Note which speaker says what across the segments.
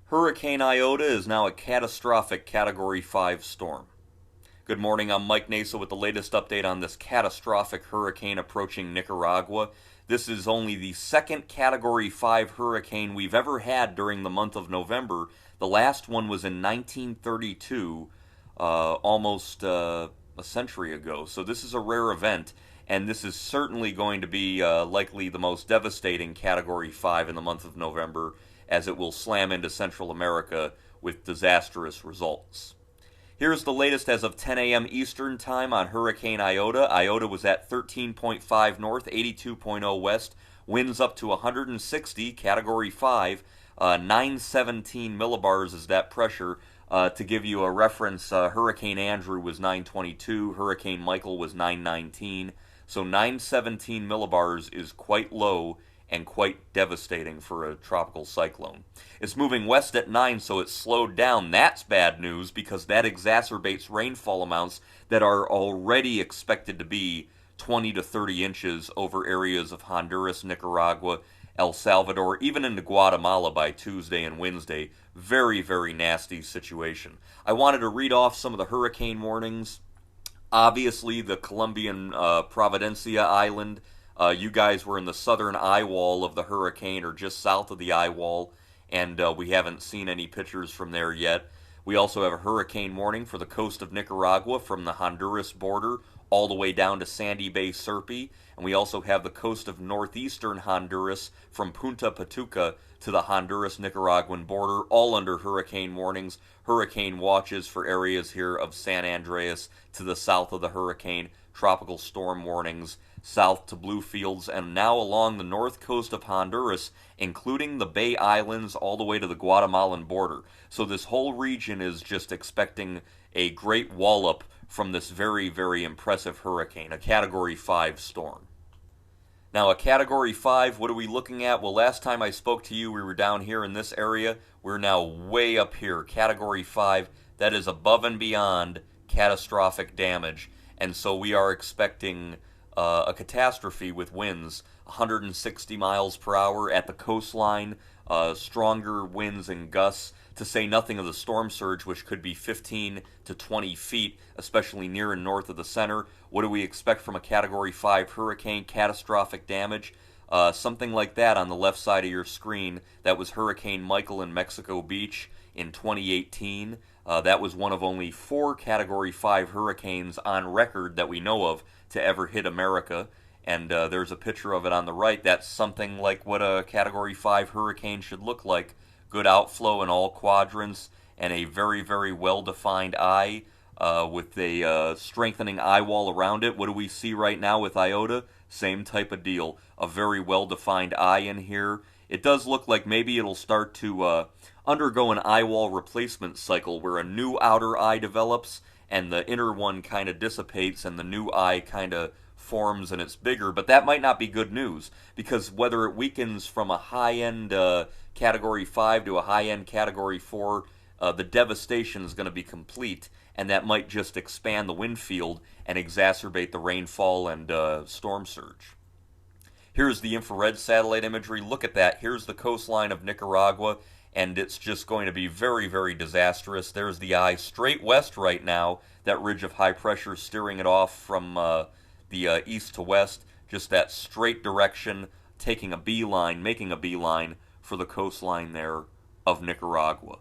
Speaker 1: Hurricane Iota is now a catastrophic Category 5 storm. Good morning, I'm Mike Nasa with the latest update on this catastrophic hurricane approaching Nicaragua. This is only the second Category 5 hurricane we've ever had during the month of November. The last one was in 1932, almost a century ago. So this is a rare event, and this is certainly going to be likely the most devastating Category 5 in the month of November, as it will slam into Central America with disastrous results. Here's the latest as of 10 a.m. Eastern Time on Hurricane Iota. Iota was at 13.5 north, 82.0 west, winds up to 160, Category 5, 917 millibars is that pressure. To give you a reference, Hurricane Andrew was 922, Hurricane Michael was 919, so 917 millibars is quite low and quite devastating for a tropical cyclone. It's moving west at 9, so it's slowed down. That's bad news because that exacerbates rainfall amounts that are already expected to be 20 to 30 inches over areas of Honduras, Nicaragua, El Salvador, even into Guatemala by Tuesday and Wednesday. Very, very nasty situation. I wanted to read off some of the hurricane warnings. Obviously, the Colombian Providencia island. You guys were in the southern eye wall of the hurricane, or just south of the eye wall, and we haven't seen any pictures from there yet. We also have a hurricane warning for the coast of Nicaragua from the Honduras border all the way down to Sandy Bay Sirpi, and we also have the coast of northeastern Honduras from Punta Patuca to the Honduras-Nicaraguan border, all under hurricane warnings, hurricane watches for areas here of San Andreas to the south of the hurricane, tropical storm warnings south to Bluefields, and now along the north coast of Honduras, including the Bay Islands all the way to the Guatemalan border. So this whole region is just expecting a great wallop from this very, very impressive hurricane, a Category 5 storm. Now, a Category 5, what are we looking at? Well, last time I spoke to you, we were down here in this area. We're now way up here. Category 5, that is above and beyond catastrophic damage. And so we are expecting a catastrophe with winds 160 miles per hour at the coastline, stronger winds and gusts, to say nothing of the storm surge, which could be 15 to 20 feet, especially near and north of the center. What do we expect from a Category 5 hurricane? Catastrophic damage. Something like that on the left side of your screen. That was Hurricane Michael in Mexico Beach in 2018. That was one of only 4 Category 5 hurricanes on record that we know of to ever hit America. And there's a picture of it on the right. That's something like what a Category 5 hurricane should look like. Good outflow in all quadrants and a very, very well-defined eye with a strengthening eye wall around it. What do we see right now with Iota? Same type of deal. A very well-defined eye in here. It does look like maybe it'll start to undergo an eye wall replacement cycle where a new outer eye develops and the inner one kind of dissipates and the new eye kind of forms and it's bigger. But that might not be good news, because whether it weakens from a high-end Category 5 to a high-end Category 4, the devastation is going to be complete, and that might just expand the wind field and exacerbate the rainfall and storm surge. Here's the infrared satellite imagery. Look at that. Here's the coastline of Nicaragua, and it's just going to be very, very disastrous. There's the eye straight west right now, that ridge of high pressure steering it off from the east to west, just that straight direction, taking a beeline, making a beeline for the coastline there of Nicaragua.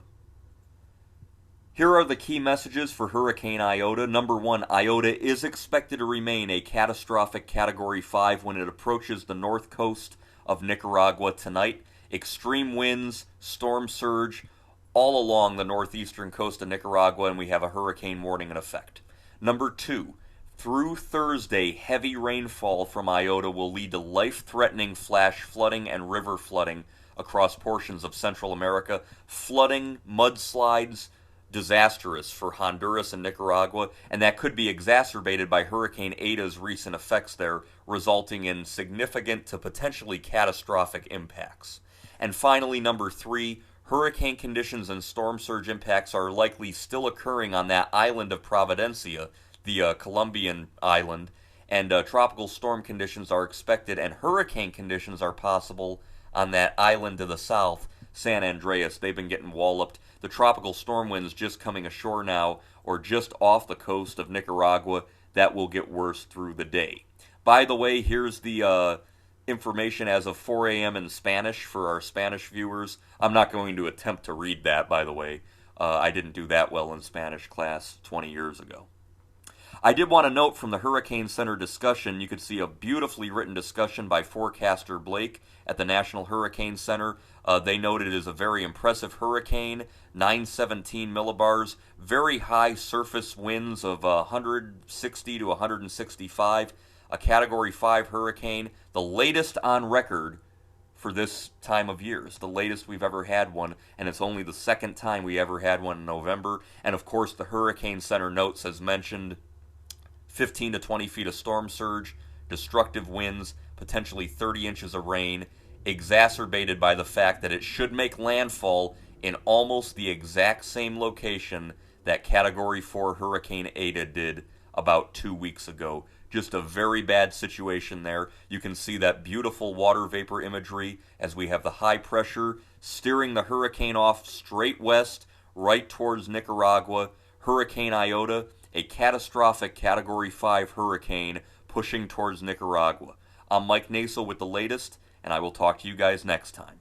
Speaker 1: Here are the key messages for Hurricane Iota. Number 1, Iota is expected to remain a catastrophic Category 5 when it approaches the north coast of Nicaragua tonight. Extreme winds, storm surge, all along the northeastern coast of Nicaragua, and we have a hurricane warning in effect. Number 2, through Thursday, heavy rainfall from Iota will lead to life-threatening flash flooding and river flooding across portions of Central America. Flooding, mudslides, disastrous for Honduras and Nicaragua, and that could be exacerbated by Hurricane Ada's recent effects there, resulting in significant to potentially catastrophic impacts. And finally, number 3, hurricane conditions and storm surge impacts are likely still occurring on that island of Providencia, the Colombian island, and tropical storm conditions are expected, and hurricane conditions are possible on that island to the south, San Andreas, they've been getting walloped. The tropical storm winds just coming ashore now, or just off the coast of Nicaragua, that will get worse through the day. By the way, here's the information as of 4 a.m. in Spanish for our Spanish viewers. I'm not going to attempt to read that, by the way. I didn't do that well in Spanish class 20 years ago. I did want to note from the Hurricane Center discussion, you could see a beautifully written discussion by forecaster Blake at the National Hurricane Center. They noted it is a very impressive hurricane, 917 millibars, very high surface winds of 160 to 165, a Category 5 hurricane, the latest on record for this time of year. It's the latest we've ever had one, and it's only the second time we ever had one in November. And of course, the Hurricane Center notes, as mentioned, 15 to 20 feet of storm surge, destructive winds, potentially 30 inches of rain, exacerbated by the fact that it should make landfall in almost the exact same location that Category 4 Hurricane Eta did about 2 weeks ago. Just a very bad situation there. You can see that beautiful water vapor imagery as we have the high pressure steering the hurricane off straight west, right towards Nicaragua. Hurricane Iota, a catastrophic Category 5 hurricane pushing towards Nicaragua. I'm Mike Naso with the latest, and I will talk to you guys next time.